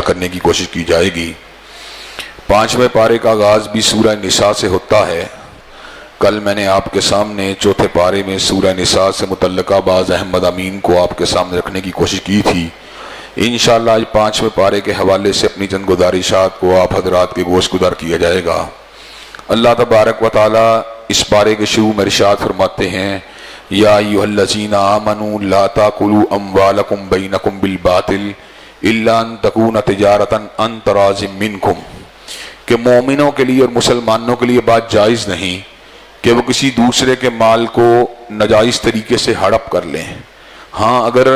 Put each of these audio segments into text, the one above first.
کرنے کی کوشش کی جائے گی۔ 5ویں پارے کا آغاز بھی سورہ نساء سے ہوتا ہے۔ کل میں نے آپ کے سامنے چوتھے پارے میں سورہ نساء سے متعلقہ بعض اہم مضامین کو آپ کے سامنے رکھنے کی کوشش کی تھی۔ انشاءاللہ آج 5ویں پارے کے حوالے سے اپنی چند گزارشات کو آپ حضرات کے گوش گزار کیا جائے گا۔ اللہ تبارک و تعالی اس پارے کے شروع میں ارشاد فرماتے ہیں، یا ایھا الذین آمنوا لا تاکلوا اموالکم بینکم بالباطل الا ان تکون تجارۃ عن تراض منکم، کہ مومنوں کے لیے اور مسلمانوں کے لیے بات جائز نہیں کہ وہ کسی دوسرے کے مال کو ناجائز طریقے سے ہڑپ کر لیں۔ ہاں اگر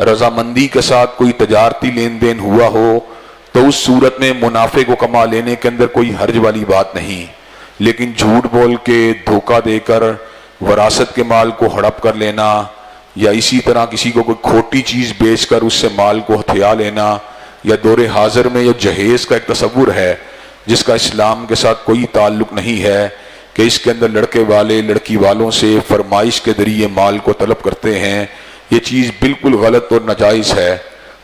رضامندی کے ساتھ کوئی تجارتی لین دین ہوا ہو تو اس صورت میں منافع کو کما لینے کے اندر کوئی حرج والی بات نہیں، لیکن جھوٹ بول کے دھوکہ دے کر وراثت کے مال کو ہڑپ کر لینا، یا اسی طرح کسی کو کوئی کھوٹی چیز بیچ کر اس سے مال کو ہتھیا لینا، یا دور حاضر میں یہ جہیز کا ایک تصور ہے جس کا اسلام کے ساتھ کوئی تعلق نہیں ہے، کہ اس کے اندر لڑکے والے لڑکی والوں سے فرمائش کے ذریعے مال کو طلب کرتے ہیں، یہ چیز بالکل غلط اور ناجائز ہے۔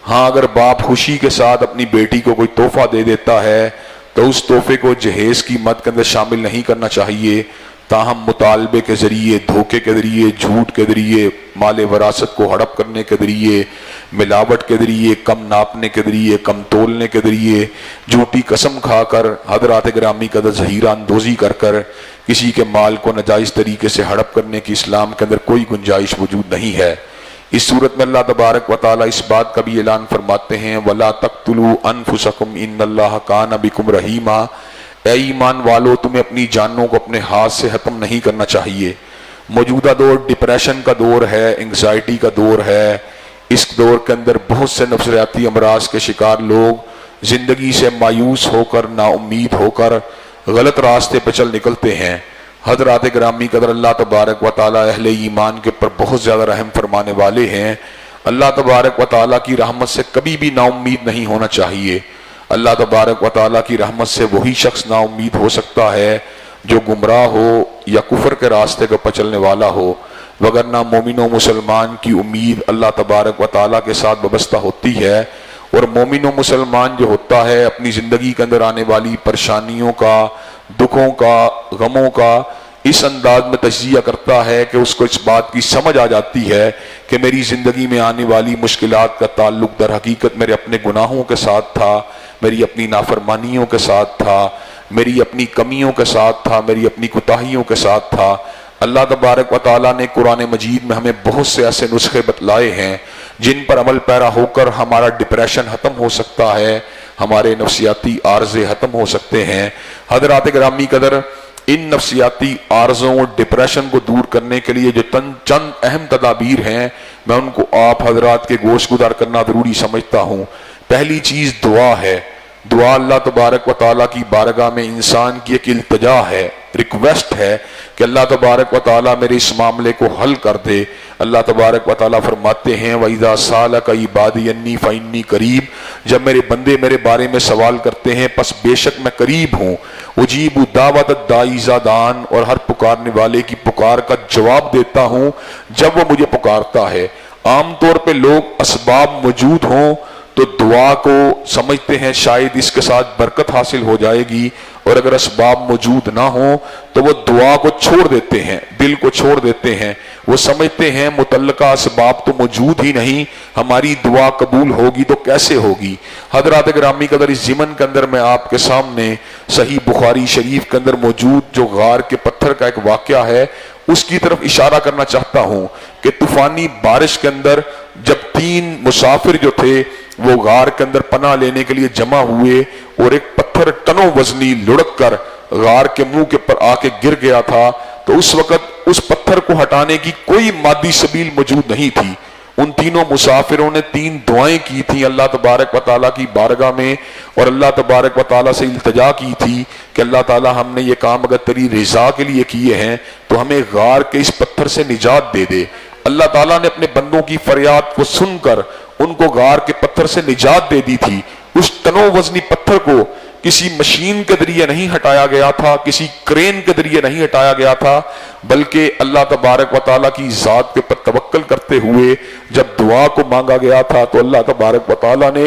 ہاں اگر باپ خوشی کے ساتھ اپنی بیٹی کو کوئی تحفہ دے دیتا ہے تو اس تحفے کو جہیز کی مد کے اندر شامل نہیں کرنا چاہیے، تاہم مطالبے کے ذریعے، دھوکے کے ذریعے، جھوٹ کے ذریعے، مال وراثت کو ہڑپ کرنے کے ذریعے، ملاوٹ کے ذریعے، کم ناپنے کے ذریعے، کم تولنے کے ذریعے، جھوٹی قسم کھا کر، حضرات گرامی کا ذخیرہ اندوزی کر کر کسی کے مال کو ناجائز طریقے سے ہڑپ کرنے کی اسلام کے اندر کوئی گنجائش موجود نہیں ہے۔ اس صورت میں اللہ تبارک و تعالیٰ اس بات کا بھی اعلان فرماتے ہیں، وَلَا تَقْتُلُوا أَنفُسَكُمْ إِنَّ اللَّهَ كَانَ بِكُمْ رَحِيمًا، اے ایمان والو تمہیں اپنی جانوں کو اپنے ہاتھ سے ختم نہیں کرنا چاہیے۔ موجودہ دور ڈپریشن کا دور ہے، انگزائٹی کا دور ہے۔ اس دور کے اندر بہت سے نفسیاتی امراض کے شکار لوگ زندگی سے مایوس ہو کر، نا امید ہو کر غلط راستے پہ چل نکلتے ہیں۔ حضرات گرامی قدر، اللہ تبارک و تعالی اہل ایمان کے پر بہت زیادہ رحم فرمانے والے ہیں۔ اللہ تبارک و تعالی کی رحمت سے کبھی بھی نا امید نہیں ہونا چاہیے۔ اللہ تبارک و تعالیٰ کی رحمت سے وہی شخص نا امید ہو سکتا ہے جو گمراہ ہو یا کفر کے راستے پر چلنے والا ہو، وگرنہ مومن و مسلمان کی امید اللہ تبارک و تعالیٰ کے ساتھ وابستہ ہوتی ہے، اور مومن و مسلمان جو ہوتا ہے اپنی زندگی کے اندر آنے والی پریشانیوں کا، دکھوں کا، غموں کا اس انداز میں تجزیہ کرتا ہے کہ اس کو اس بات کی سمجھ آ جاتی ہے کہ میری زندگی میں آنے والی مشکلات کا تعلق در حقیقت میرے اپنے گناہوں کے ساتھ تھا، میری اپنی نافرمانیوں کے ساتھ تھا، میری اپنی کمیوں کے ساتھ تھا، میری اپنی کوتاہیوں کے ساتھ تھا۔ اللہ تبارک و تعالیٰ نے قرآن مجید میں ہمیں بہت سے ایسے نسخے بتلائے ہیں جن پر عمل پیرا ہو کر ہمارا ڈپریشن ختم ہو سکتا ہے، ہمارے نفسیاتی عارضے ختم ہو سکتے ہیں۔ حضرات گرامی قدر، ان نفسیاتی عارضوں اور ڈپریشن کو دور کرنے کے لیے جو چند اہم تدابیر ہیں، میں ان کو آپ حضرات کے گوش گزار کرنا ضروری سمجھتا ہوں۔ پہلی چیز دعا ہے۔ دعا اللہ تبارک و تعالیٰ کی بارگاہ میں انسان کی ایک التجا ہے، ریکویسٹ ہے کہ اللہ تبارک و تعالیٰ میرے اس معاملے کو حل کر دے۔ اللہ تبارک و تعالیٰ فرماتے ہیں، وَإِذَا سَأَلَكَ عِبَادِي عَنِّي فَإِنِّي قَرِيبٌ، جب میرے بندے میرے بارے میں سوال کرتے ہیں پس بے شک میں قریب ہوں، اُجِیبُ دَعْوَتَ الدَّاعِ إِذَا دَعَانِ، اور ہر پکارنے والے کی پکار کا جواب دیتا ہوں جب وہ مجھے پکارتا ہے۔ عام طور پہ لوگ اسباب موجود ہوں تو دعا کو سمجھتے ہیں شاید اس کے ساتھ برکت حاصل ہو جائے گی، اور اگر اسباب موجود نہ ہوں تو وہ دعا کو چھوڑ دیتے ہیں، دل کو چھوڑ دیتے ہیں۔ وہ سمجھتے ہیں متعلقہ اسباب تو موجود ہی نہیں، ہماری دعا قبول ہوگی تو کیسے ہوگی۔ حضرات گرامی قدر، اس ضمن کے اندر میں آپ کے سامنے صحیح بخاری شریف کے اندر موجود جو غار کے پتھر کا ایک واقعہ ہے اس کی طرف اشارہ کرنا چاہتا ہوں کہ طوفانی بارش کے اندر جب 3 مسافر جو تھے وہ غار کے اندر پناہ لینے کے لیے جمع ہوئے، اور ایک پتھر ٹنوں وزنی لڑک کر غار کے منہ کے پر آ کے گر گیا تھا، تو اس وقت اس پتھر کو ہٹانے کی کوئی مادی سبیل موجود نہیں تھی۔ ان تینوں مسافروں نے 3 دعائیں کی تھیں اللہ تبارک و تعالیٰ کی بارگاہ میں، اور اللہ تبارک و تعالیٰ سے التجا کی تھی کہ اللہ تعالیٰ ہم نے یہ کام اگر تیری رضا کے لیے کیے ہیں تو ہمیں غار کے اس پتھر سے نجات دے دے۔ اللہ تعالیٰ نے اپنے بندوں کی فریاد کو سن کر ان کو غار کے پتھر سے نجات دے دی تھی۔ اس تنو وزنی پتھر کو کسی مشین کے ذریعے نہیں ہٹایا گیا تھا، کسی کرین کے ذریعے نہیں ہٹایا گیا تھا، بلکہ اللہ تبارک و تعالیٰ کی ذات کے پر توکل کرتے ہوئے جب دعا کو مانگا گیا تھا تو اللہ تبارک و تعالیٰ نے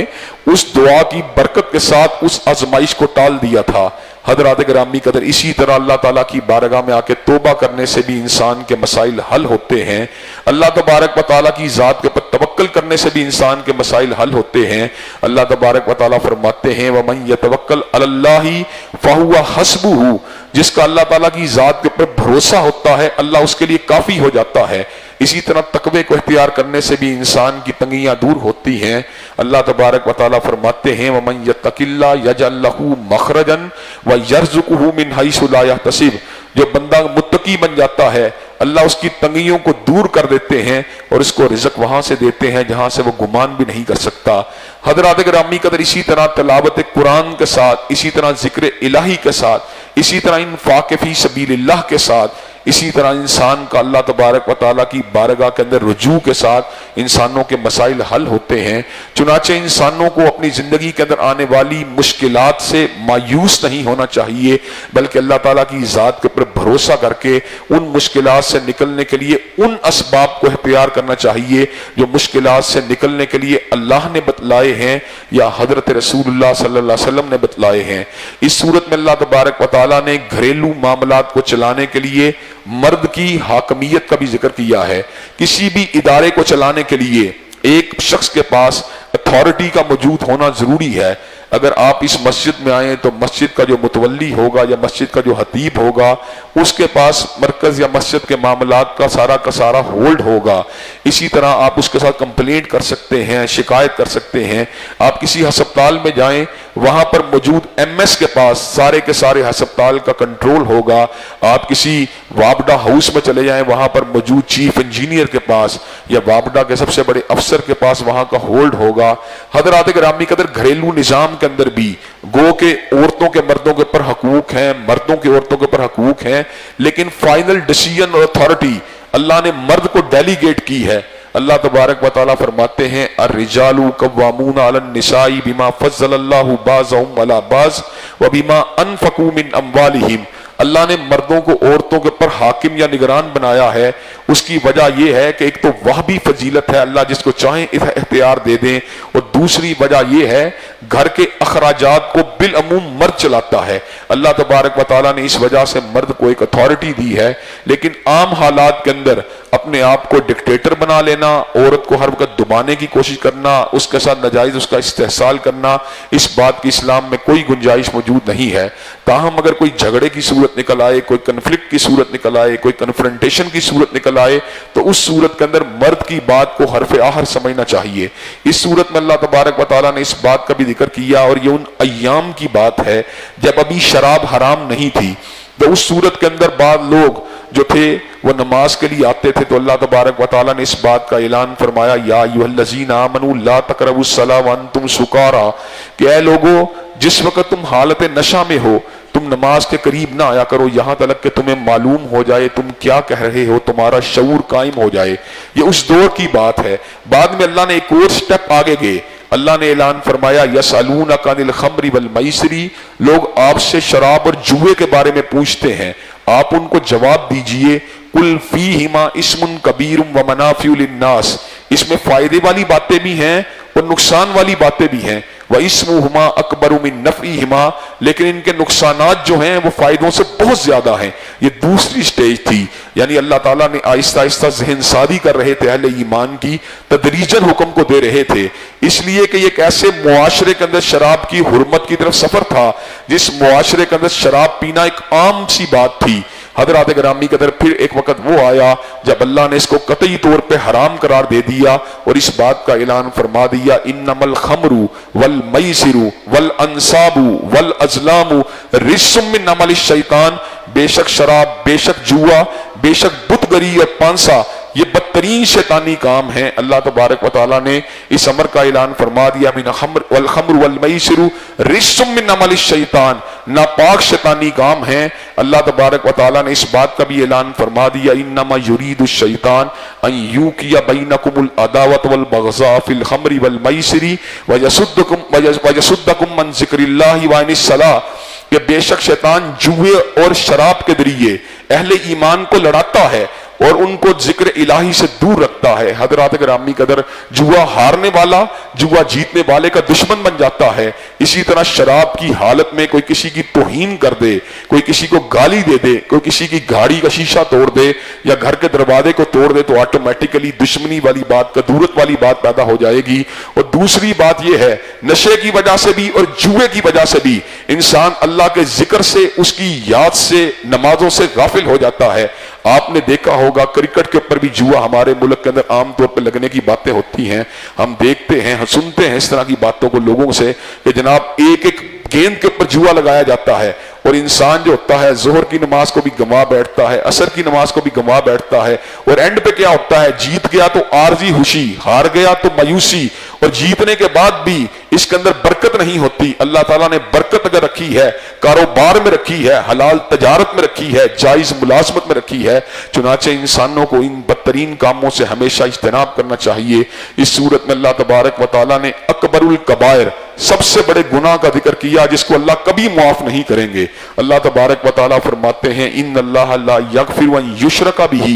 اس دعا کی برکت کے ساتھ اس آزمائش کو ٹال دیا تھا۔ حضرات گرامی قدر، اسی طرح اللہ تعالیٰ کی بارگاہ میں آ کے توبہ کرنے سے بھی انسان کے مسائل حل ہوتے ہیں، اللہ تبارک و تعالیٰ کی ذات کے پر توکل کرنے سے بھی انسان کے مسائل حل ہوتے ہیں۔ اللہ تبارک و تعالیٰ فرماتے ہیں وَمَن يَتَوَكَّلْ عَلَى اللَّهِ فَهُوَ حَسْبُهُ، جس کا اللہ تعالیٰ کی ذات کے اوپر بھروسہ ہوتا ہے اللہ اس کے لیے کافی ہو جاتا ہے۔ اسی طرح تقوی کو اختیار کرنے سے بھی انسان کی تنگیاں دور ہوتی ہیں۔ اللہ تبارک و تعالیٰ فرماتے ہیں وَمَن يَتَّقِ اللَّهَ يَجْعَل لَّهُ مَخْرَجًا وَيَرْزُقْهُ مِنْ حَيْثُ لَا يَحْتَسِبُ، جو بندہ متقی بن جاتا ہے اللہ اس کی تنگیوں کو دور کر دیتے ہیں اور اس کو رزق وہاں سے دیتے ہیں جہاں سے وہ گمان بھی نہیں کر سکتا۔ حضرات گرامی قدر، اسی طرح تلاوت قرآن کے ساتھ، اسی طرح ذکر الہی کے ساتھ، اسی طرح انفاق فی سبیل اللہ کے ساتھ، اسی طرح انسان کا اللہ تبارک و تعالیٰ کی بارگاہ کے اندر رجوع کے ساتھ انسانوں کے مسائل حل ہوتے ہیں۔ چنانچہ انسانوں کو اپنی زندگی کے اندر آنے والی مشکلات سے مایوس نہیں ہونا چاہیے، بلکہ اللہ تعالیٰ کی ذات کے اوپر بھروسہ کر کے ان مشکلات سے نکلنے کے لیے ان اسباب کو اختیار کرنا چاہیے جو مشکلات سے نکلنے کے لیے اللہ نے بتلائے ہیں یا حضرت رسول اللہ صلی اللہ علیہ وسلم نے بتلائے ہیں۔ اس صورت میں اللہ تبارک و تعالیٰ نے گھریلو معاملات کو چلانے کے لیے مرد کی حاکمیت کا بھی ذکر کیا ہے۔ کسی بھی ادارے کو چلانے کے لیے ایک شخص کے پاس اتھارٹی کا موجود ہونا ضروری ہے۔ اگر آپ اس مسجد میں آئیں تو مسجد کا جو متولی ہوگا یا مسجد کا جو خطیب ہوگا اس کے پاس مرکز یا مسجد کے معاملات کا سارا ہولڈ ہوگا۔ اسی طرح آپ اس کے ساتھ کمپلینٹ کر سکتے ہیں، شکایت کر سکتے ہیں۔ آپ کسی ہسپتال میں جائیں وہاں پر موجود ایم ایس کے پاس سارے کے سارے ہسپتال کا کنٹرول ہوگا۔ آپ کسی وابڈا ہاؤس میں چلے جائیں وہاں پر موجود چیف انجینئر کے پاس یا وابڈا کے سب سے بڑے افسر کے پاس وہاں کا ہولڈ ہوگا۔ حضرات گرامی قدر، گھریلو نظام کے اندر بھی گو کہ عورتوں کے مردوں کے اوپر حقوق ہیں، مردوں کے عورتوں کے اوپر حقوق ہیں، لیکن فائنل ڈیسیژن اور اتھارٹی اللہ نے مرد کو ڈیلیگیٹ کی ہے۔ اللہ تبارک و تعالیٰ فرماتے ہیں الرجال قوامون علی النساء بما فضل اللہ بعضهم علی بعض وبما انفقوا من اموالہم، اللہ نے مردوں کو عورتوں کے اوپر حاکم یا نگران بنایا ہے۔ اس کی وجہ یہ ہے کہ ایک تو وہ بھی فضیلت ہے، اللہ جس کو چاہیں اختیار دے دیں، اور دوسری وجہ یہ ہے گھر کے اخراجات کو بالعموم مرد چلاتا ہے۔ اللہ تبارک و تعالیٰ نے اس وجہ سے مرد کو ایک اتھارٹی دی ہے، لیکن عام حالات کے اندر اپنے آپ کو ڈکٹیٹر بنا لینا، عورت کو ہر وقت دبانے کی کوشش کرنا، اس کے ساتھ ناجائز اس کا استحصال کرنا، اس بات کی اسلام میں کوئی گنجائش موجود نہیں ہے۔ تاہم اگر کوئی جھگڑے کی صورت نکل آئے، کوئی کنفلکٹ کی صورت نکل آئے، کوئی کنفرنٹیشن کی صورت نکل آئے تو اس صورت کے اندر مرد کی بات کو حرف آخر سمجھنا چاہیے۔ اس صورت میں اللہ تبارک و تعالیٰ نے اس بات کا بھی ذکر کیا، اور یہ ان ایام کی بات ہے جب ابھی شراب حرام نہیں تھی، تو اس صورت کے اندر بعض لوگ جو تھے وہ نماز کے لیے آتے تھے، تو اللہ تبارک و تعالیٰ نے اس بات کا اعلان فرمایا یا ایھا الذین آمنوا لا تقربوا الصلاۃ وانتم سکارى، کہ اے لوگو جس وقت تم حالت نشہ میں ہو تم نماز کے قریب نہ آیا کرو یہاں تک کہ تمہیں معلوم ہو جائے تم کیا کہہ رہے ہو، تمہارا شعور قائم ہو جائے۔ یہ اس دور کی بات ہے۔ بعد میں اللہ نے ایک اور سٹیپ آگے گئے، اللہ نے اعلان فرمایا یسألونک عن الخمر والمیسر، لوگ آپ سے شراب اور جوئے کے بارے میں پوچھتے ہیں، آپ ان کو جواب دیجئے قل فیہما اسم کبیر ومنافع للناس، اس میں فائدے والی باتیں بھی ہیں اور نقصان والی باتیں بھی ہیں، وَإِسْمُهُمَا أَكْبَرُ مِن نَفْعِهِمَا، لیکن ان کے نقصانات جو ہیں وہ فائدوں سے بہت زیادہ ہیں۔ یہ دوسری سٹیج تھی، یعنی اللہ تعالیٰ نے آہستہ آہستہ ذہن سازی کر رہے تھے اہل ایمان کی، تدریجاً حکم کو دے رہے تھے، اس لیے کہ یہ ایک ایسے معاشرے کے اندر شراب کی حرمت کی طرف سفر تھا جس معاشرے کے اندر شراب پینا ایک عام سی بات تھی۔ حضرات گرامی قدر، پھر ایک وقت وہ آیا جب اللہ نے اس کو قطعی طور پہ حرام قرار دے دیا اور اس بات کا اعلان فرما دیا انما الخمر والمیسر والانصاب والازلام رجس من عمل الشیطان، بے شک شراب، بے شک جوا، بے شک بت گری اور پانسا یہ بدترین شیطانی کام ہیں۔ اللہ تبارک و تعالیٰ نے اس امر کا اعلان فرما دیا من الخمر والمیسر رجس من عمل الشیطان، ناپاک شیطانی کام ہیں۔ اللہ تبارک و تعالیٰ نے اس بات کا بھی اعلان فرما دیا انما یرید الشیطان ان یوقع بینکم العداوۃ والبغضاء فی الخمر والمیسر ویصدکم عن ذکر اللہ وعن الصلاۃ، کہ بے شک شیطان جوئے اور شراب کے ذریعے اہل ایمان کو لڑاتا ہے اور ان کو ذکر الہی سے دور رکھتا ہے۔ حضرات گرامی قدر، جوا ہارنے والا جوا جیتنے والے کا دشمن بن جاتا ہے۔ اسی طرح شراب کی حالت میں کوئی کسی کی توہین کر دے، کوئی کسی کو گالی دے دے، کوئی کسی کی گاڑی کا شیشہ توڑ دے یا گھر کے دروازے کو توڑ دے تو آٹومیٹیکلی دشمنی والی بات، کدورت والی بات پیدا ہو جائے گی۔ اور دوسری بات یہ ہے، نشے کی وجہ سے بھی اور جوئے کی وجہ سے بھی انسان اللہ کے ذکر سے، اس کی یاد سے، نمازوں سے غافل ہو جاتا ہے۔ آپ نے دیکھا ہوگا کرکٹ کے اوپر بھی جوا ہمارے ملک کے اندر عام طور پہ لگنے کی باتیں ہوتی ہیں، ہم دیکھتے ہیں، ہم سنتے ہیں اس طرح کی باتوں کو لوگوں سے کہ جناب ایک ایک گیند کے اوپر جوا لگایا جاتا ہے اور انسان جو ہوتا ہے ظہر کی نماز کو بھی گنوا بیٹھتا ہے، عصر کی نماز کو بھی گنوا بیٹھتا ہے، اور اینڈ پہ کیا ہوتا ہے، جیت گیا تو عارضی خوشی، ہار گیا تو مایوسی، اور جیتنے کے بعد بھی اس کے اندر برکت نہیں ہوتی۔ اللہ تعالیٰ نے برکت اگر رکھی ہے، کاروبار میں رکھی ہے، حلال تجارت میں رکھی ہے، جائز ملازمت میں رکھی ہے، چنانچہ انسانوں کو ان بدترین کاموں سے ہمیشہ اجتناب کرنا چاہیے۔ اس صورت میں اللہ تبارک و تعالیٰ نے اکبر الکبائر، سب سے بڑے گناہ کا ذکر کیا جس کو اللہ کبھی معاف نہیں کریں گے۔ اللہ تبارک و تعالیٰ فرماتے ہیں ان اللہ لا یغفر ان یشرک بہ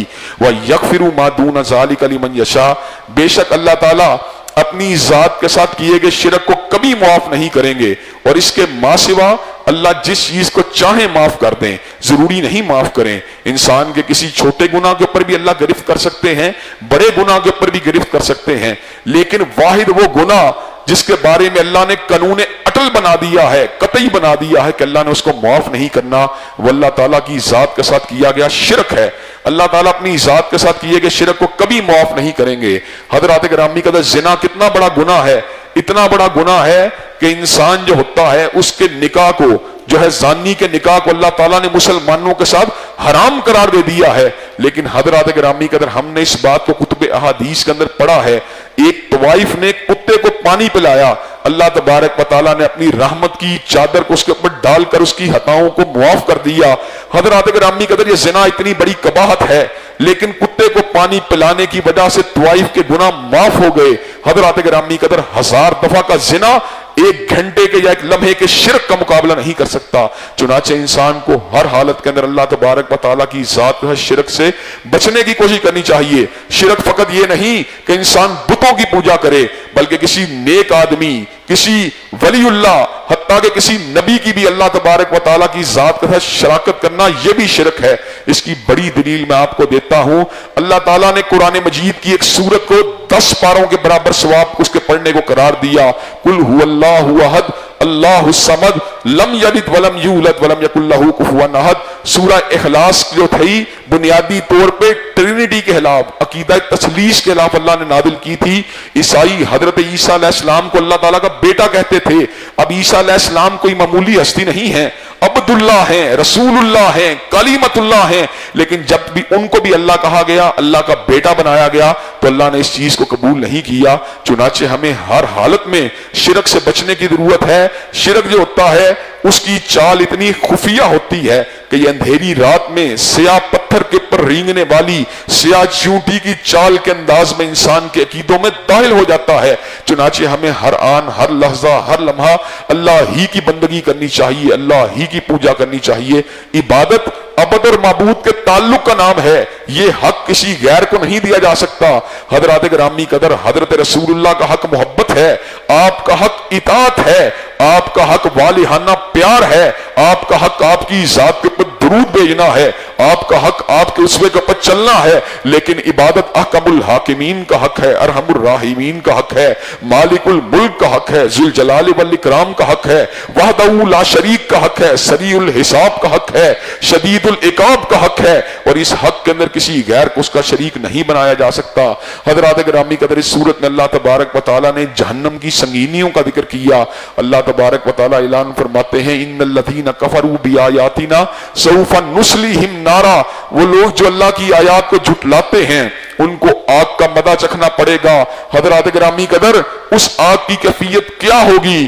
ویغفر ما دون ذلک لمن یشاء، بے شک اللہ تعالیٰ اپنی ذات کے ساتھ کیے گئے شرک کو کبھی معاف نہیں کریں گے، اور اس کے ماں سوا اللہ جس چیز کو چاہیں معاف کر دیں، ضروری نہیں معاف کریں۔ انسان کے کسی چھوٹے گناہ کے اوپر بھی اللہ گرفت کر سکتے ہیں، بڑے گناہ کے اوپر بھی گرفت کر سکتے ہیں، لیکن واحد وہ گناہ جس کے بارے میں اللہ نے قانون اٹل بنا دیا ہے، قطعی بنا دیا ہے کہ اللہ نے اس کو معاف نہیں کرنا، وہ اللہ تعالیٰ کی ذات کے ساتھ کیا گیا شرک ہے۔ اللہ تعالیٰ اپنی ذات کے ساتھ کیے گئے شرک کو کبھی معاف نہیں کریں گے۔ حضرات گرامی قدر، زنا کتنا بڑا گناہ ہے، اتنا بڑا گناہ ہے کہ انسان جو ہوتا ہے اس کے نکاح کو، جو ہے زانی کے نکاح کو اللہ تعالیٰ نے مسلمانوں کے ساتھ حرام قرار دے دیا ہے۔ لیکن حضرات گرامی قدر، ہم نے اس بات کو کتب احادیث کے اندر پڑھا ہے، ایک طوائف نے کتے کو پانی پلایا، اللہ تبارک و تعالیٰ نے اپنی رحمت کی چادر کو اس کے اوپر ڈال کر اس کی خطاؤں کو معاف کر دیا۔ حضرات گرامی قدر، یہ زنا اتنی بڑی قباحت ہے، لیکن کتے کو پانی پلانے کی وجہ سے طوائف کے گناہ معاف ہو گئے۔ حضرات گرامی قدر، 1000 دفعہ کا زنا ایک گھنٹے کے یا ایک لمحے کے شرک کا مقابلہ نہیں کر سکتا۔ چنانچہ انسان کو ہر حالت کے اندر اللہ تبارک و تعالیٰ کی ذات ہے شرک سے بچنے کی کوشش کرنی چاہیے۔ شرک فقط یہ نہیں کہ انسان بتوں کی پوجا کرے، بلکہ کسی نیک آدمی، کسی ولی اللہ، حتیٰ کہ کسی نبی کی بھی اللہ تبارک و تعالیٰ کی ذات کے ساتھ شراکت کرنا، یہ بھی شرک ہے۔ اس کی بڑی دلیل میں آپ کو دیتا ہوں، اللہ تعالیٰ نے قرآن مجید کی ایک سورت کو 10 پاروں کے برابر ثواب اس کے پڑھنے کو قرار دیا۔ قل هو اللہ احد اللہ الصمد لم یلد ولم یولد ولم یکن لہ کفوا احد۔ سورہ اخلاص جو تھی بنیادی طور پہ ٹرینٹی کے خلاف، عقیدہ تثلیث کے خلاف اللہ نے نازل کی تھی۔ عیسائی حضرت عیسیٰ علیہ السلام کو اللہ تعالیٰ کا بیٹا کہتے تھے۔ اب عیسیٰ علیہ السلام کوئی معمولی ہستی نہیں ہے، عبداللہ ہیں، رسول اللہ ہیں، کلیمت اللہ ہیں، لیکن جب بھی ان کو بھی اللہ کہا گیا، اللہ کا بیٹا بنایا گیا، تو اللہ نے اس چیز کو قبول نہیں کیا۔ چنانچہ ہمیں ہر حالت میں شرک سے بچنے کی ضرورت ہے۔ شرک جو ہوتا ہے اس کی چال اتنی خفیہ ہوتی ہے کہ یہ اندھیری رات میں سیاہ پتھر کے پر رینگنے والی سیاہ چونٹی کی چال کے انداز میں انسان کے عقیدوں میں داخل ہو جاتا ہے۔ چنانچہ ہمیں ہر آن، ہر لحظہ، ہر لمحہ اللہ ہی کی بندگی کرنی چاہیے، اللہ ہی کی پوجا کرنی چاہیے۔ عبادت عبد اور معبود کے تعلق کا نام ہے، یہ حق کسی غیر کو نہیں دیا جا سکتا۔ حضرات گرامی قدر، حضرت رسول اللہ کا حق محبت ہے، آپ کا حق اطاعت ہے، آپ کا حق والہانہ پیار ہے، آپ کا حق آپ کی ذات کے اوپر درود بھیجنا ہے، آپ کا حق آپ کے اسوے کے اوپر چلنا ہے۔ لیکن عبادت احکم الحاکمین کا حق ہے، ارحم الراحمین کا حق ہے، مالک الملک کا حق ہے، ذوالجلال والاکرام کا حق ہے، وحدہ لا شریک کا حق ہے، سریع الحساب کا حق ہے، شدید العقاب کا حق ہے، اور اس حق کے اندر کسی غیر کو اس کا شریک نہیں بنایا جا سکتا۔ حضرات گرامی قدر، اس صورت میں اللہ تبارک و تعالیٰ نے جہنم کی سنگینیوں کا ذکر کیا۔ اللہ تبارک و تعالیٰ اعلان فرماتے ہیں ان الذین کفروا بآیاتنا سوف نصلیہم نارا، وہ لوگ جو اللہ کی آیات کو جھٹلاتے ہیں ان کو آگ کا مزہ چکھنا پڑے گا۔ حضرات گرامی قدر، اس آگ کی کیفیت کیا ہوگی؟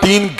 3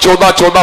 14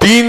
3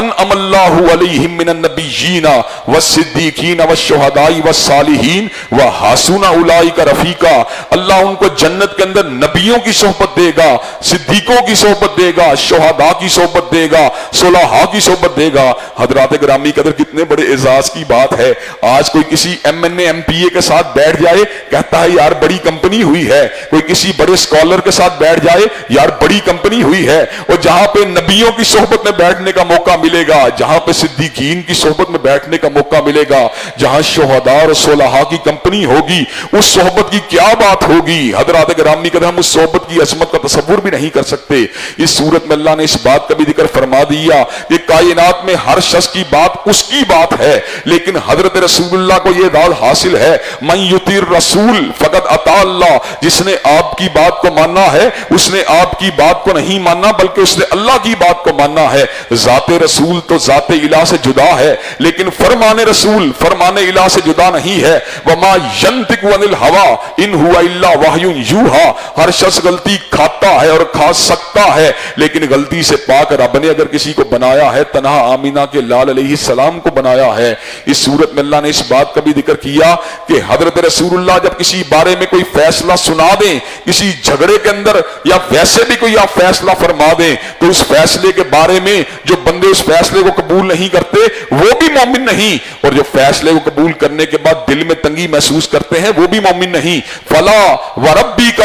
انعم اللہ علیہم من النبیین والصدیقین والشہداء والصالحین وحسن اولئک رفیقا، اللہ ان کو جنت کے اندر نبیوں کی صحبت دے گا، صدیقوں کی صحبت دے گا، شہداء کی صحبت دے گا، صلحاء کی صحبت دے گا۔ حضرات گرامی قدر کتنے بڑے اعزاز کی بات ہے۔ آج کوئی کسی M N A M P A کے ساتھ بیٹھ جائے، کہتا ہے یار بڑی کمپنی ہوئی ہے، کوئی کسی بڑے اسکالر کے ساتھ بیٹھ جائے، یار بڑی کمپنی ہوئی ہے۔ اور جہاں پہ نبیوں کی صحبت میں بیٹھنے کا موقع ملے گا، جہاں پہ صدیقین کی صحبت میں بیٹھنے کا موقع ملے گا، جہاں شہداء اور صلحاء کی کمپنی ہوگی، اس صحبت کی کیا بات ہوگی۔ حضرات گرامی قدر ہم اس صحبت کی عظمت کا تصور بھی نہیں کر سکتے۔ اس صورت میں اللہ نے اس بات کا بھی ذکر فرما دیا کہ کائنات میں ہر شخص کی بات اس کی بات ہے، لیکن حضرت رسول اللہ کو یہ داد حاصل ہے، من یطیع الرسول فقد اطاع اللہ، جس نے آپ کی بات کو ماننا ہے اس نے آپ کی بات کو نہیں ماننا بلکہ اس نے اللہ کی بات کو ماننا ہے۔ ذات رسول تو ذات الہ سے جدا ہے، لیکن فرمان رسول فرمان الہ سے جدا نہیں ہے۔ وما ینطق عن الہویٰ ان ہوا الا وحی یوحیٰ، ہر شخص غلطی کھاتا ہے اور کھا سکتا ہے، لیکن غلطی سے پاک رب نے اگر کسی کو بنایا ہے، تنہا آمینہ کے لال علیہ السلام کو بنایا ہے۔ اس صورت میں اللہ نے اس بات کا بھی ذکر کیا کہ حضرت رسول اللہ جب کسی بارے میں کوئی فیصلہ سنا دیں، کسی جھگڑے کے اندر یا ویسے بھی کوئی آپ فیصلہ فرما دیں، تو اس فیصلے کے بارے میں جو بندے اس فیصلے کو قبول نہیں کرتے وہ بھی مومن نہیں، اور جو فیصلے کو قبول کرنے کے بعد دل میں تنگی محسوس کرتے ہیں وہ بھی مومن نہیں۔ فلا وربک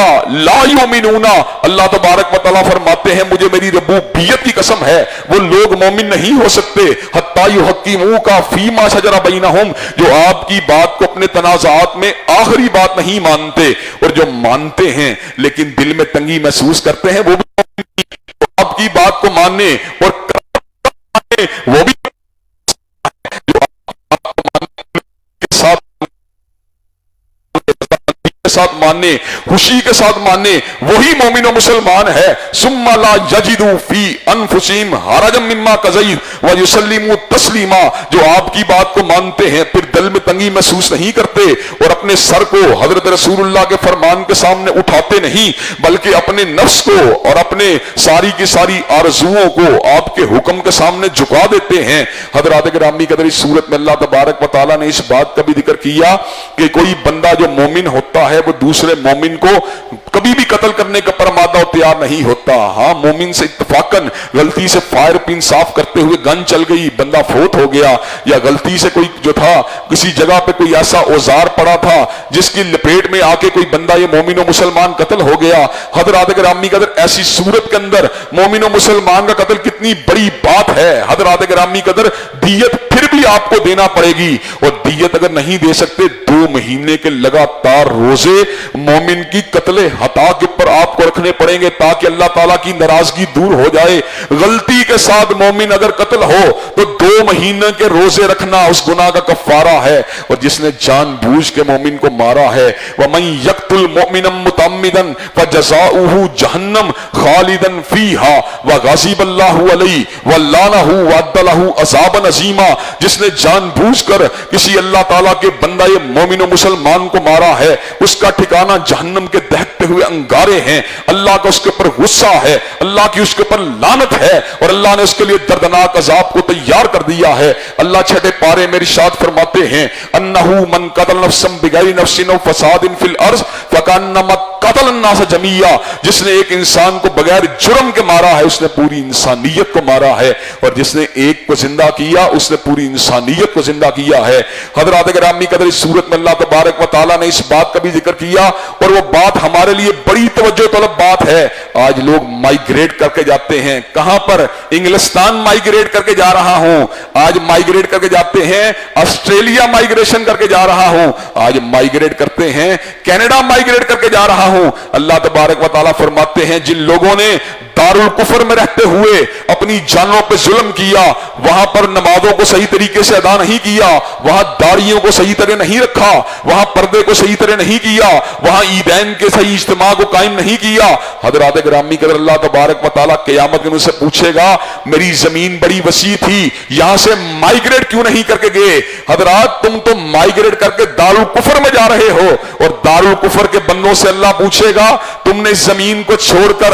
لا یؤمنون، اللہ تبارک و تعالیٰ فرماتے ہیں مجھے میری ربوبیت کی قسم ہے وہ لوگ مومن نہیں ہو سکتے حتی یحکموک فیما شجر بینہم، جو آپ کی بات کو اپنے تنازعات میں آخری بات نہیں مانتے، اور جو مانتے ہیں لیکن دل میں تنگی محسوس کرتے ہیں وہ بھی مومن نہیں۔ آپ کی بات کو ماننے اور کرنے وہ بھی جو آپ کو ماننے کے ساتھ ماننے، خوشی کے ساتھ ماننے، وہی مومن و مسلمان ہے۔ ثم لا یجدوا فی انفسہم حرجا مما قضیت ویسلموا تسلیما، جو آپ کی بات کو مانتے ہیں پھر دل میں تنگی محسوس نہیں کرتے اور اپنے سر کو حضرت رسول اللہ کے فرمان کے سامنے اٹھاتے نہیں، بلکہ اپنے نفس کو اور اپنے ساری کی ساری آرزوؤں کو آپ کے حکم کے سامنے جھکا دیتے ہیں۔ حضرات گرامی قدر اس صورت میں اللہ تبارک و تعالیٰ نے اس بات کا بھی ذکر کیا کہ کوئی بندہ جو مومن ہوتا ہے وہ دوسرے مومن کو کبھی بھی قتل کرنے کا پرمادہ تیار نہیں ہوتا۔ ہاں مومن سے اتفاقاً غلطی سے فائر پن صاف کرتے ہوئے گن چل گئی، بندہ فوت ہو گیا، یا غلطی سے کوئی جو تھا کسی جگہ پہ کوئی ایسا اوزار پڑا تھا جس کی لپیٹ میں آ کے کوئی بندہ یہ مومن و مسلمان قتل ہو گیا۔ حضرات گرامی قدر ایسی صورت کے اندر مومن و مسلمان کا قتل کتنی بڑی بات ہے۔ حضرات گرامی قدر دیت پھر بھی آپ کو دینا پڑے گی، اور دیت اگر نہیں دے سکتے 2 مہینے کے لگاتار روزے مومن کی قتل خطا کے اوپر آپ کو رکھنے پڑیں گے تاکہ اللہ تعالیٰ کی ناراضگی دور ہو جائے۔ غلطی کے ساتھ مومن اگر قتل ہو تو 2 مہینے کے روزے رکھنا اس گناہ کا کفارہ ہے، اور جس نے جان بوجھ کے مومن کو مارا ہے وَمَن يَقْتُلْ مُؤْمِنًا مُتَعَمِّدًا فَجَزَاؤُهُ جَهَنَّمُ خَالِدًا فِيهَا وَغَضِبَ اللَّهُ عَلَيْهِ وَلَعَنَهُ وَأَعَدَّ لَهُ عَذَابًا عَظِيمًا، جس نے جان بوجھ کر کسی اللہ تعالیٰ کے بندہ مومن و مسلمان کو مارا ہے اس کا ٹھکانہ جہنم کے دہکتے ہوئے انگارے ہیں، اللہ کا اس کے اوپر غصہ ہے، اللہ کی اس کے اوپر لعنت ہے، اور اللہ نے اس کے لیے دردناک عذاب کو تیار کر دیا ہے۔ اللہ 6 پارے میں ارشاد فرماتے ہیں انہو من قتل نفسا بغیر نفس او فساد فی الارض فکانما قتل الناس جميعا، جس نے ایک انسان کو بغیر جرم کے مارا ہے اس نے پوری انسانیت کو مارا ہے، اور جس نے ایک کو زندہ کیا اس نے پوری انسانیت کو زندہ کیا ہے۔ حضرات گرامی قدر اس صورت میں اللہ تبارک و تعالیٰ نے اس بات کا بھی ذکر کیا، اور وہ بات ہمارے لیے بڑی توجہ طلب بات ہے۔ آج لوگ مائیگریٹ کر کے جاتے ہیں، کہاں پر؟ انگلستان مائیگریٹ کر کے جا رہا ہوں، آج مائیگریٹ کر کے جاتے ہیں آسٹریلیا مائیگریشن کر کے جا رہا ہوں، آج مائیگریٹ کرتے ہیں کینیڈا مائیگریٹ کر کے جا رہا ہوں۔ اللہ تبارک و تعالیٰ فرماتے ہیں جن لوگوں نے دارالکفر میں رہتے ہوئے اپنی جانوں پہ ظلم کیا، وہاں پر نمازوں کو صحیح طریقے سے ادا نہیں کیا، وہاں داڑھیوں کو صحیح طرح نہیں رکھا، وہاں پردے کو صحیح طرح نہیں کیا، وہاں عیدین کے صحیح اجتماع کو قائم نہیں کیا، حضرات گرامی قدر اللہ تبارک و تعالیٰ قیامت کے دن سے پوچھے گا میری زمین بڑی وسیع تھی، یہاں سے مائیگریٹ کیوں نہیں کر کے گئے؟ حضرات تم تو مائیگریٹ کر کے دارالکفر میں جا رہے ہو، اور دارالکفر کے بندوں سے اللہ پوچھے گا تم نے اس زمین کو چھوڑ کر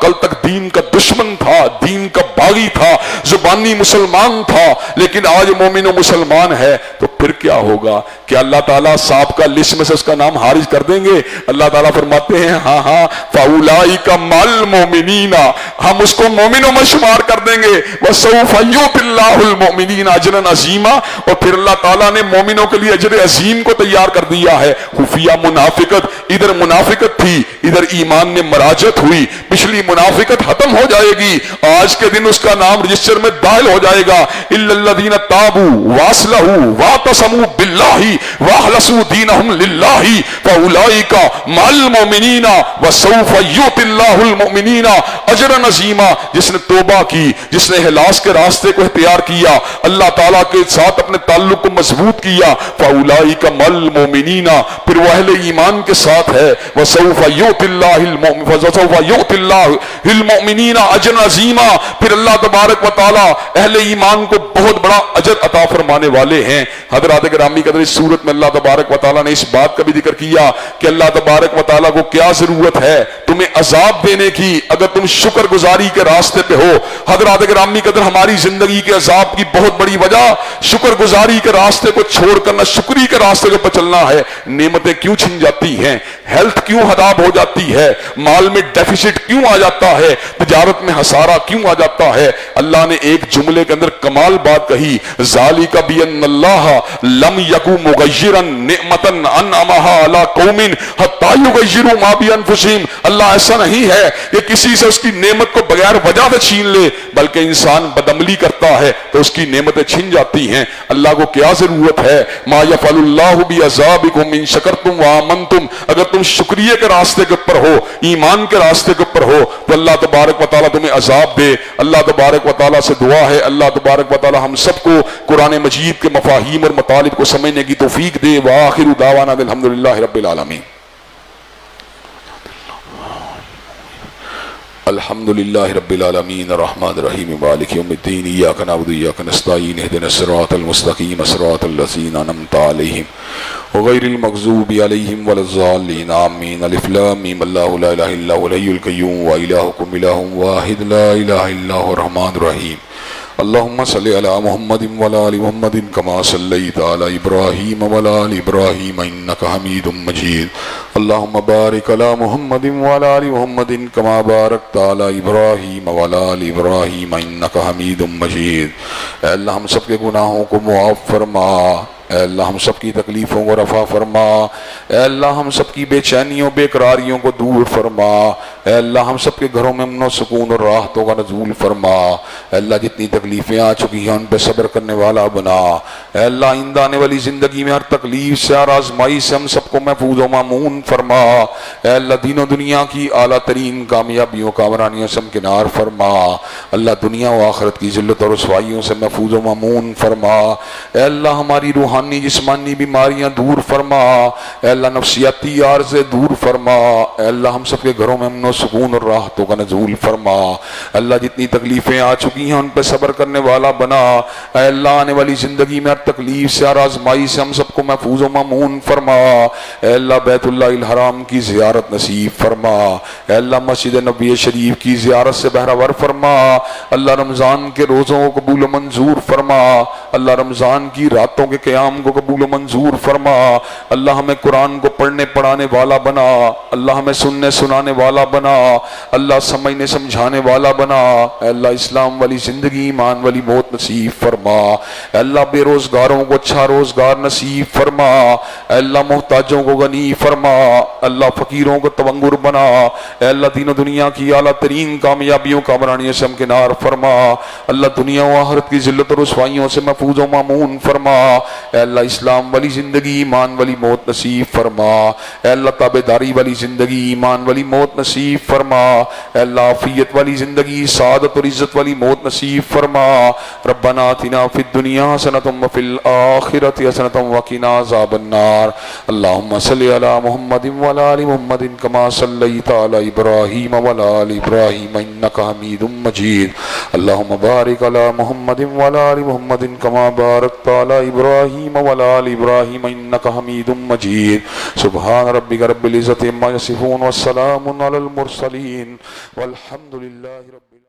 کل تک دین کا دشمن تھا، دین کا باغی تھا، زبانی مسلمان تھا، لیکن آج مومن و مسلمان ہے، تو پھر کیا ہوگا؟ کہ اللہ تعالیٰ صاحب کا لسٹ میں سے اس کا نام خارج کر دیں گے؟ اللہ تعالیٰ فرماتے ہیں ہاں ہاں فَأُولَٰئِکَ مَعَ الْمُؤْمِنِينَ، ہم اس کو مومنوں میں شمار کر دیں گے، وَسَوْفَ يُؤْتِ اللَّهُ الْمُؤْمِنِينَ أَجْرًا عَظِيمًا، اور پھر اللہ تعالیٰ نے مومنوں کے لیے اجر عظیم کو تیار کر دیا ہے۔ خفیہ منافقت، ادھر منافقت تھی، ادھر ایمان نے مراجت ہوئی، پچھلی منافقت ختم ہو جائے گی، آج کے دن اس کا نام رجسٹر میں داخل ہو جائے گا، إِلَّا الَّذِينَ تَابُوا وَأَصْلَحُوا وَاعْتَصَمُوا بِاللَّهِ وَأَخْلَصُوا دِينَهُمْ لِلَّهِ فَأُولَٰئِکَ مَعَ الْمُؤْمِنِينَ وَسَوْفَ يُؤْتِ اللَّهُ الْمُؤْمِنِينَ أَجْرًا عَظِيمًا، جس نے توبہ کی، جس نے اخلاص کے راستے کو اختیار کیا، اللہ تعالیٰ کے ساتھ اپنے تعلق کو مضبوط کیا، فَأُولَٰئِکَ مَعَ الْمُؤْمِنِينَ، پھر وہ اہل ایمان کے ساتھ ہے، وَسَوْفَ يُؤْتِ اللَّهُ الْمُؤْمِنِينَ أَجْرًا عَظِيمًا، پھر اللہ تبارک و تعالیٰ اہل ایمان کو بہت بڑا اجر عطا فرمانے والے ہیں۔ حضرات گرامی قدر، اس صورت میں اللہ تبارک و تعالیٰ نے اس بات کا بھی ذکر کیا کہ اللہ تبارک و تعالیٰ کو کیا ضرورت ہے تمہیں عذاب دینے کی اگر تم شکر گزاری کے راستے پہ ہو۔ حضرات گرامی قدر، ہماری زندگی کے عذاب کی بہت بڑی وجہ شکر گزاری کے راستے کو چھوڑ کر نہ شکری کے راستے کو چلنا ہے۔ نعمتیں کیوں چھن جاتی ہیں؟ ہیلتھ کیوں خراب ہو جاتی ہے؟ مال میں ڈیفیسٹ کیوں آ جاتا ہے؟ تجارت میں خسارہ کیوں آ جاتا ہے؟ اللہ نے ایک جملے کے اندر کمال بات کہی، ذالک بان اللہ لم یکن مغیرا نعمتا انعمها علی قوم حتی یغیروا ما بانفسہم، اللہ ایسا نہیں ہے کہ کسی سے اس کی نعمت کو بغیر وجہ سے چھین لے، بلکہ انسان بدعملی کرتا ہے تو اس کی نعمتیں چھن جاتی ہیں۔ اللہ کو کیا ضرورت ہے؟ ما یفعل اللہ بعذابکم ان شکرتم وآمنتم، اگر تم شکریہ کے راستے کے اوپر ہو، ایمان کے راستے کے اوپر ہو، تو اللہ تبارک و تعالیٰ تمہیں عذاب دے۔ اللہ تبارک و تعالیٰ سے دعا ہے اللہ تبارک و تعالیٰ ہم سب کو قرآن مجید کے مفاہیم اور مطالب کو سمجھنے کی توفیق دے۔ وآخر دعوانا الحمدللہ رب العالمین۔ الحمدللہ رب العالمین الرحمن الرحیم مالک یوم الدین، ایاک نعبد و ایاک نستعین، اہدنا الصراط المستقیم صراط الذین انعمت علیہم غیر المغضوب علیہم ولا الضالین آمین۔ الف لام میم، اللہ لا الہ الا هو الحی القیوم و الہکم الہ واحد لا الہ الا هو الرحمن الرحیم۔ اللہم صلی علی محمد وعلی آل محمد کما صلیت علی ابراہیم وعلی آل ابراہیم انک حمید مجید۔ اللہم بارک علی محمد وعلی آل محمد کما بارکت علی ابراہیم وعلی آل ابراہیم انک حمید مجید۔ اے اللہ ہم سب کے گناہوں کو معاف فرما، اے اللہ ہم سب کی تکلیفوں کو رفع فرما، اے اللہ ہم سب کی بے چینیوں بے قراریوں کو دور فرما، اے اللہ ہم سب کے گھروں میں امن و سکون اور راحتوں کا نزول فرما، اے اللہ جتنی تکلیفیں آ چکی ہیں ان پہ صبر کرنے والا بنا، اے اللہ آئندہ آنے والی زندگی میں ہر تکلیف سے ہر آزمائی سے ہم سب کو محفوظ و مامون فرما، اے اللہ دین و دنیا کی اعلیٰ ترین کامیابیوں کامرانیوں سے ہمکنار فرما، اللہ دنیا و آخرت کی ذلت اور رسوائیوں سے محفوظ و مامون فرما، اے اللہ ہماری روحانی جسمانی بیماریاں دور فرما، اے اللہ نفسیاتی عارضے دور فرما، اے اللہ ہم سب کے گھروں میں امن و سکون اور راحتوں کا نزول فرما، اللہ جتنی تکلیفیں آ چکی ہیں ان پہ صبر کرنے والا بنا، اے اللہ آنے والی زندگی میں ہر تکلیف سے ہر آزمائی سے ہم سب کو محفوظ و مامون فرما، اے اللہ بیت اللہ الحرام کی زیارت نصیب فرما، اے اللہ مسجد نبوی شریف کی زیارت سے بہرہ ور فرما، اللہ رمضان کے روزوں کو قبول و منظور فرما، اللہ رمضان کی راتوں کے قیام کو قبول و منظور فرما، اللہ ہمیں قرآن کو پڑھنے پڑھانے والا بنا، اللہ ہمیں سننے سنانے والا بنا، اللہ سمجھنے سمجھانے والا بنا، اے اللہ اسلام والی زندگی ایمان والی موت نصیب فرما، اے اللہ بے روزگاروں کو اچھا روزگار نصیب فرما، اے اللہ محتاجوں کو غنی فرما، اللہ فقیروں کو تونگر بنا، اے اللہ دین و دنیا کی اعلیٰ ترین کامیابیوں کامرانیوں سے ہمکنار فرما، اللہ دنیا و آخرت کی ذلت اور رسوائیوں سے محفوظ و مامون فرما، اے اللہ اسلام والی زندگی ایمان والی موت نصیب فرما، اے اللہ تابعداری والی زندگی ایمان والی موت نصیب فرما، اے اللہ عافیت والی زندگی سعادت اور عزت والی موت نصیب فرما، ربنا آتنا فی الدنیا حسنۃ وفی الآخرۃ حسنۃ وقنا عذاب النار۔ اللہم صلی علی محمد وعلی آل محمد کما صلیت علی ابراہیم وعلی آل ابراہیم انک حمید مجید۔ اللہم بارک علی محمد وعلی آل محمد کما كما باركت على إبراهيم وعلى آل إبراهيم إنك حميد مجيد سبحان ربك رب العزة عما يصفون والسلام على المرسلين والحمد لله رب